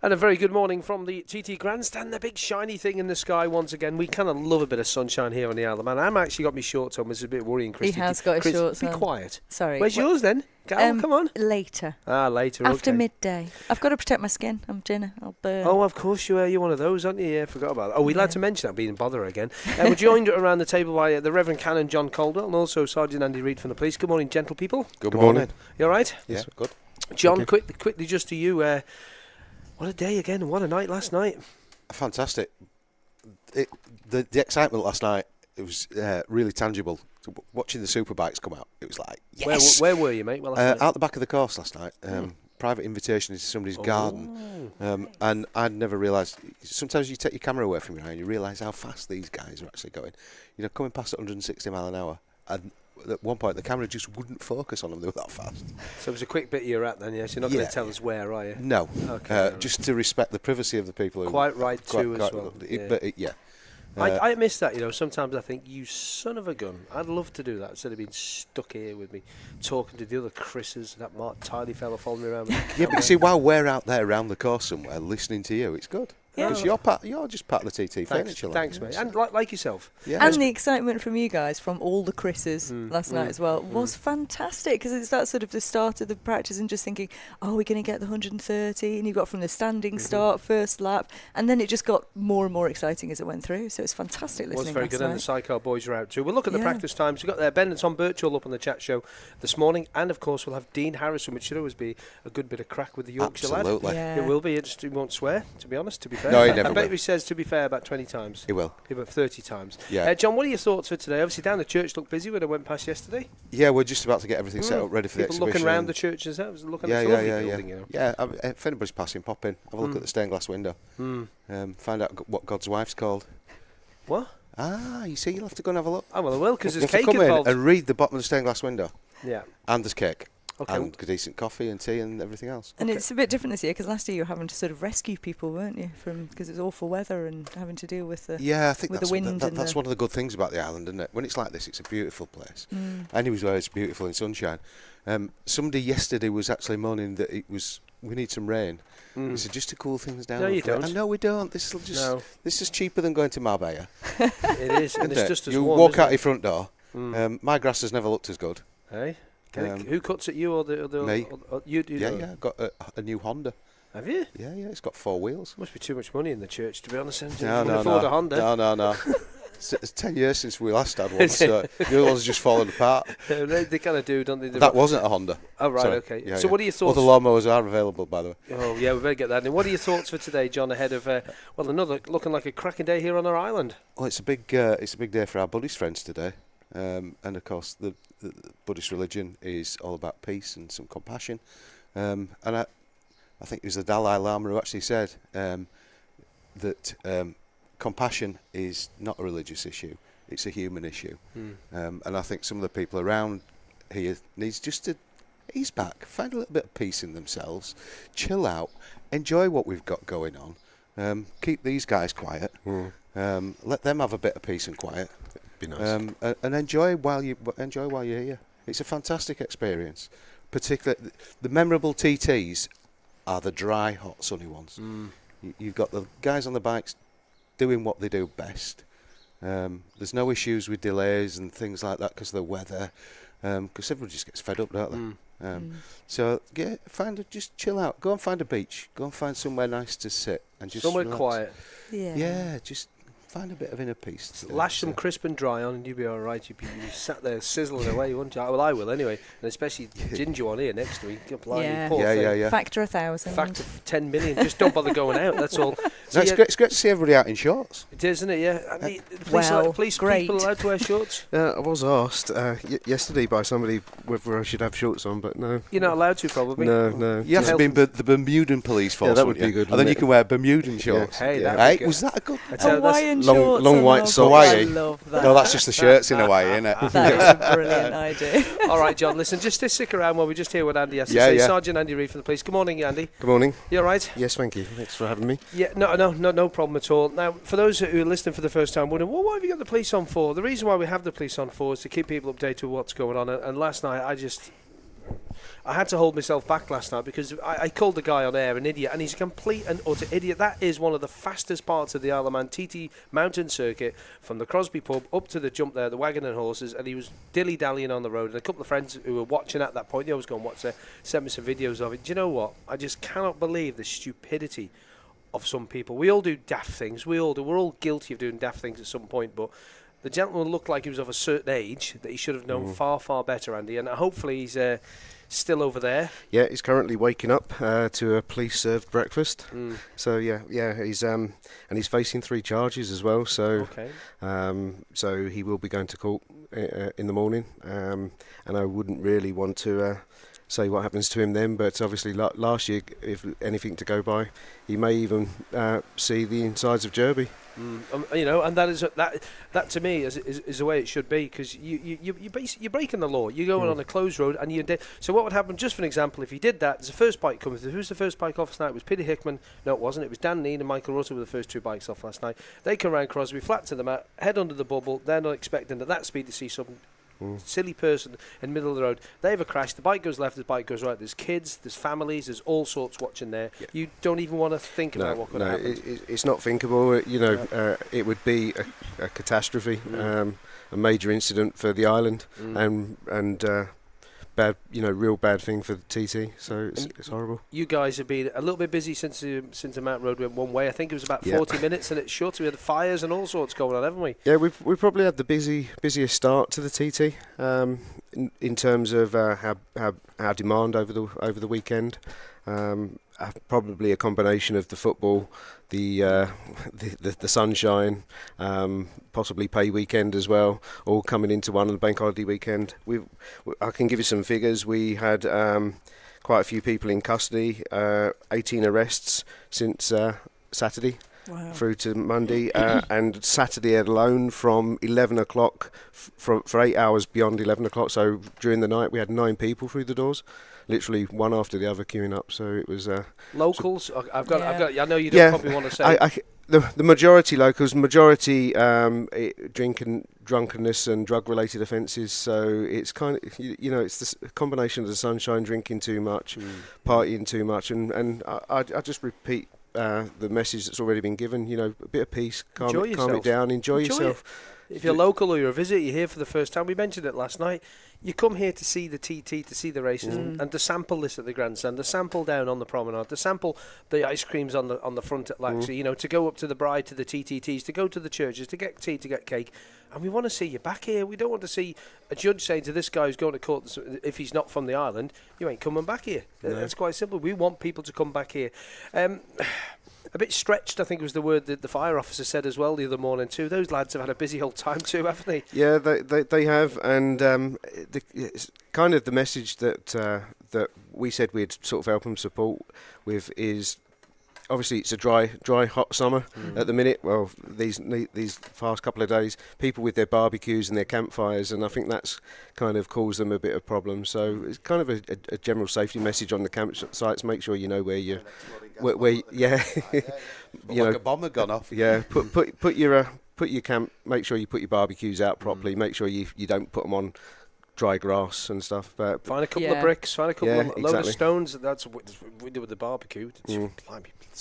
And a very good morning from the TT Grandstand, the big shiny thing in the sky once again. We kind of love a bit of sunshine here on the Isle of Man. I'm actually got my shorts on, which is a bit worrying, Chris. He has got his shorts on. Be quiet. Sorry. Where's yours then? Gal, come on. Later. Later, After okay. midday. I've got to protect my skin. I'll burn. Oh, of course you are. You're one of those, aren't you? Yeah, forgot about that. Oh, we'd like to mention that, being bother again. We're joined around the table by the Reverend Canon John Caldwell and also Sergeant Andy Reid from the police. Good morning, gentle people. Good morning. You all right? Yeah, good. John, quickly just to you, what a day again, and what a night last night. Fantastic. The excitement last night, it was really tangible. Watching the superbikes come out, it was like, yes! Where were you, mate? Well, out the back of the course last night. Private invitation into somebody's garden. And I'd never realised, sometimes you take your camera away from your eye and you realise how fast these guys are actually going. You know, coming past 160 mile an hour. And at one point, the camera just wouldn't focus on them. They were that fast. So it was a quick bit you're at then, yes? You're not going to tell us where, are you? No. Okay. Just to respect the privacy of the people. Who quite right, too, as well. I miss that, you know. Sometimes I think, you son of a gun. I'd love to do that instead of being stuck here with me, talking to the other Chris's, that Mark Tiley fella following me around. Yeah, but you see, while we're out there around the course somewhere listening to you, it's good. Yeah. Because you're just part of the TT furniture. Thanks, mate. And like yourself. Yeah. And the excitement from you guys, from all the Chris's last night as well, was fantastic, because it's that sort of the start of the practice and just thinking, oh, we're going to get the 130, and you got from the standing start, first lap, and then it just got more and more exciting as it went through. So it's fantastic listening. It was very good, night. and the Sidecar boys are out too. We'll look at the practice times. We've got Ben and Tom Birchall up on the chat show this morning, and of course we'll have Dean Harrison, which should always be a good bit of crack with the Yorkshire lad. Yeah. It will be. He won't swear, to be honest, to be fair. No, he never will. He says, to be fair, about 20 times. He will. About 30 times. Yeah. John, what are your thoughts for today? Obviously, down the church looked busy when I went past yesterday. Yeah, we're just about to get everything set up, ready for the exhibition. People looking around the church and stuff. Looking at the lovely building, you know. Yeah, if anybody's passing, pop in. Have a look at the stained glass window. Find out what God's wife's called. What? You see, you'll have to go and have a look. Oh, well, I will, because there's you cake have to come involved. in and read the bottom of the stained glass window. Yeah. And there's cake. Okay. And decent coffee and tea and everything else. And it's a bit different this year, because last year you were having to sort of rescue people, weren't you, because it was awful weather and having to deal with the I think with that's the wind. that's one of the good things about the island, isn't it? When it's like this, it's a beautiful place. Anywhere it's beautiful in sunshine. Somebody yesterday was actually moaning that we need some rain. He said, just to cool things down. No, you don't. No, we don't. This is cheaper than going to Marbella. It is, and it's just as you warm. You walk out your front door. My grass has never looked as good. Hey? Who cuts at you or the me? Or you yeah, I've got a new Honda. Have you? Yeah, it's got 4 wheels. Must be too much money in the church, to be honest. No. Afford a Honda. No. It's 10 years since we last had one, so the other one's just fallen apart. They kind of do, don't they? That wasn't a Honda. Oh, right, Sorry. okay. Yeah, so what are your thoughts? Other lawnmowers are available, by the way. Oh, yeah, we better get that in. What are your thoughts for today, John, ahead of, another looking like a cracking day here on our island? Well, it's a big day for our Buddhist friends today. And, of course, the Buddhist religion is all about peace and some compassion. And I think it was the Dalai Lama who actually said that compassion is not a religious issue. It's a human issue. And I think some of the people around here needs just to ease back, find a little bit of peace in themselves, chill out, enjoy what we've got going on, keep these guys quiet, let them have a bit of peace and quiet. Be nice. And enjoy while you're here. It's a fantastic experience. Particularly, the memorable TTs are the dry, hot, sunny ones. You've got the guys on the bikes doing what they do best. There's no issues with delays and things like that because of the weather. Because everyone just gets fed up, don't they? So just chill out. Go and find a beach. Go and find somewhere nice to sit and just somewhere relax. quiet. Yeah, just find a bit of inner peace. Lash some crisp and dry on and you'll be all right. You'll be sat there sizzling away, won't you? Well, I will anyway. And especially Ginger on here next week. Yeah. Factor 1,000. Factor 10 million. Just don't bother going out, that's all. So it's great to see everybody out in shorts. It is, isn't it? Yeah. I mean, police great. people allowed to wear shorts? I was asked yesterday by somebody whether I should have shorts on, but no. You're not allowed to, probably. No. You have to be the Bermudan police force. That would be good. And then you can wear Bermudan shorts. Hey, that was that a good? Hawaiian shorts. Long white socks. I love that. No, that's just the shirts in Hawaii, isn't it? That is a brilliant idea. All right, John, listen, just stick around while we just hear what Andy has to say. Sergeant Andy Reid from the police. Good morning, Andy. Good morning. You all right? Yes, thank you. Thanks for having me. Yeah, no problem at all. Now, for those who are listening for the first time, wondering, well, what have you got the police on for? The reason why we have the police on for is to keep people updated with what's going on. And last night, I had to hold myself back last night because I called the guy on air an idiot, and he's a complete and utter idiot. That is one of the fastest parts of the Isle of Man TT mountain circuit, from the Crosby pub up to the jump there, the wagon and horses, and he was dilly-dallying on the road. And a couple of friends who were watching at that point, they always go and watch there, sent me some videos of it. Do you know what? I just cannot believe the stupidity of some people. We all do daft things. We all do. We're all guilty of doing daft things at some point, but the gentleman looked like he was of a certain age that he should have known far, far better, Andy, and hopefully he's still over there. Yeah, he's currently waking up to a police-served breakfast. So he's and he's facing 3 charges as well. So so he will be going to court in the morning, and I wouldn't really want to say what happens to him then. But obviously, last year, if anything to go by, he may even see the insides of Derby. And that is that to me is the way it should be, because you're breaking the law. You're going on a closed road, and so what would happen? Just for an example, if you did that, there's a first bike coming through. Who's the first bike off last night? It was Peter Hickman. No, it wasn't. It was Dan Nean and Michael Rutter were the first 2 bikes off last night. They come around Crosby, flat to the mat, head under the bubble. They're not expecting at that speed to see some silly person in the middle of the road. They have a crash, the bike goes left, the bike goes right. There's kids, there's families, there's all sorts watching there. You don't even want to think about what could happen. It's not thinkable. It would be a catastrophe, a major incident for the island, and bad, real bad thing for the TT. So it's horrible. You guys have been a little bit busy since the Mount Road went one way. I think it was about 40 minutes, and it's short. We had fires and all sorts going on, haven't we? Yeah, we probably had the busiest start to the TT in terms of how demand over the weekend. Probably a combination of the football, the sunshine, possibly pay weekend as well, all coming into one, and the bank holiday weekend. I can give you some figures. We had quite a few people in custody, 18 arrests since Saturday. Wow. Through to Monday, and Saturday alone from 11 o'clock for 8 hours beyond 11 o'clock. So during the night we had 9 people through the doors, literally one after the other queuing up. So it was locals. I've got. I know you don't probably want to say. The majority locals, majority drunkenness and drug-related offences. So it's kind of it's this combination of the sunshine, drinking too much, partying too much, and I just repeat the message that's already been given. A bit of peace, calm it down, enjoy yourself. If you're local or you're a visitor, you're here for the first time. We mentioned it last night. You come here to see the TT, to see the races, and to sample this at the grandstand, to sample down on the promenade, to sample the ice creams on the front at Laxey, to go up to the bride, to the TTTs, to go to the churches, to get tea, to get cake. And we want to see you back here. We don't want to see a judge saying to this guy who's going to court, if he's not from the island, you ain't coming back here. No. That's quite simple. We want people to come back here. A bit stretched, I think was the word that the fire officer said as well the other morning too. Those lads have had a busy old time too, haven't they? Yeah, they have, and it's kind of the message that we said we'd sort of help them support with is, obviously it's a dry hot summer at the minute. Well, these past couple of days, people with their barbecues and their campfires, and I think that's kind of caused them a bit of problems. So it's kind of a general safety message on the campsites. Make sure you know where you, like a bomb had gone off. Yeah, put your camp. Make sure you put your barbecues out properly. Make sure you don't put them on dry grass and stuff. But find a couple of bricks, find a couple of load of stones. That's what we do with the barbecue.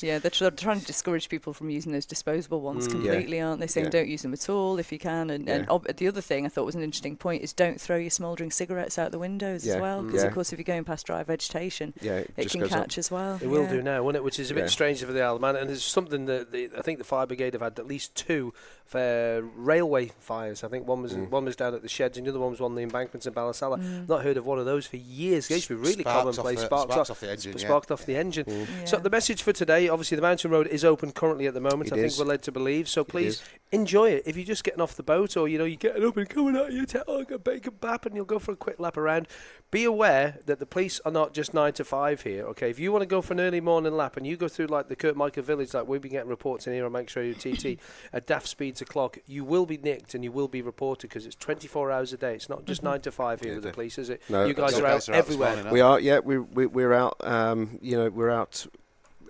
Yeah, they're trying to discourage people from using those disposable ones completely, aren't they? Saying don't use them at all if you can. And the other thing I thought was an interesting point is don't throw your smouldering cigarettes out the windows as well, because of course if you're going past dry vegetation, it can catch as well. It will do now, won't it? Which is a bit strange for the Isle of Man, and it's something that I think the fire brigade have had at least 2 railway fires. I think one was down at the sheds, and the other one was on the embankments in Ballasalla. Not heard of one of those for years. They used to be really commonplace. Sparks off the engine. Sparked off the engine. So the message for today, obviously the mountain road is open currently at the moment. I think we're led to believe. So please enjoy it. If you're just getting off the boat, or you're getting up and coming out of your tent, a bacon bap, and you'll go for a quick lap around, be aware that the police are not just 9 to 5 here. Okay, if you want to go for an early morning lap and you go through like the Kirkmichael village, like we've been getting reports in here on Make Sure You TT at daft speeds o'clock, you will be nicked and you will be reported, because it's 24 hours a day. It's not just 9 to 5 here with the police, is it? No, you guys are out everywhere. We are. Yeah, we're out. We're out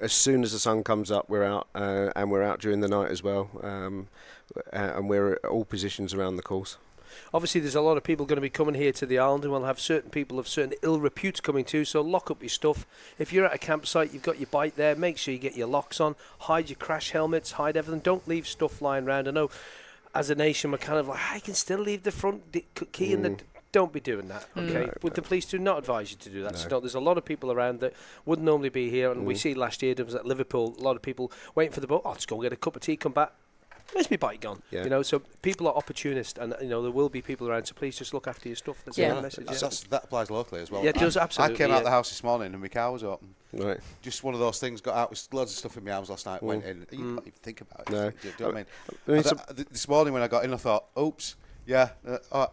as soon as the sun comes up. We're out, and we're out during the night as well. And we're at all positions around the course. Obviously, there's a lot of people going to be coming here to the island, and we'll have certain people of certain ill repute coming too, so lock up your stuff. If you're at a campsite, you've got your bike there, make sure you get your locks on, hide your crash helmets, hide everything. Don't leave stuff lying around. I know as a nation we're kind of like, I can still leave the front key in the... Don't be doing that, okay? The police do not advise you to do that. No. So there's a lot of people around that wouldn't normally be here, and we see last year there was at Liverpool, a lot of people waiting for the boat. Oh, just go and get a cup of tea, come back. Where's my bike gone? Yeah. You know, so people are opportunists, and there will be people around. So please just look after your stuff. That's the message. Yeah. That applies locally as well. Yeah, it does absolutely. I came out the house this morning and my car was open. Right. Just one of those things. Got out with loads of stuff in my arms last night. Went in. You don't even think about it. No. Do you know what I mean? This morning when I got in, I thought, oops. Yeah,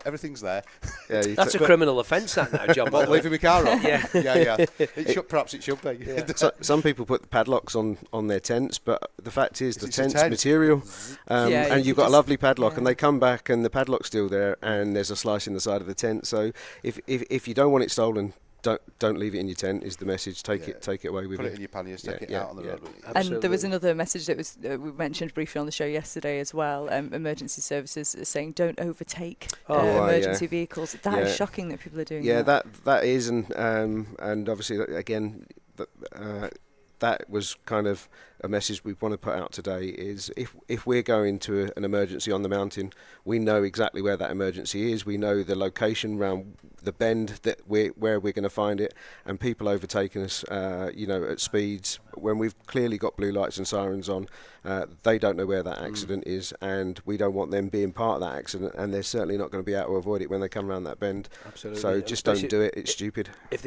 everything's there. Yeah, that's a criminal offence, that now, John. What, leaving my car on? Yeah. Yeah. Perhaps it should be. Yeah. So, some people put padlocks on their tents, but the fact is the It's a tent's tent. material, and you've got a lovely padlock, yeah. and they come back and the padlock's still there, and there's a slice in the side of the tent. So if you don't want it stolen, don't leave it in your tent. Is the message? Take it away with you. Put it in your panniers. Take it out on the road. And there was another message that was we mentioned briefly on the show yesterday as well. Emergency services are saying don't overtake emergency vehicles. That is shocking that people are doing that. Yeah, that is, and obviously again, that was kind of a message we want to put out today. Is if we're going to an emergency on the mountain, we know exactly where that emergency is. We know the location around the bend where we're going to find it, and people overtaking us, at speeds when we've clearly got blue lights and sirens on. They don't know where that accident is, and we don't want them being part of that accident. And they're certainly not going to be able to avoid it when they come around that bend. Absolutely. So just don't do it. It's stupid. If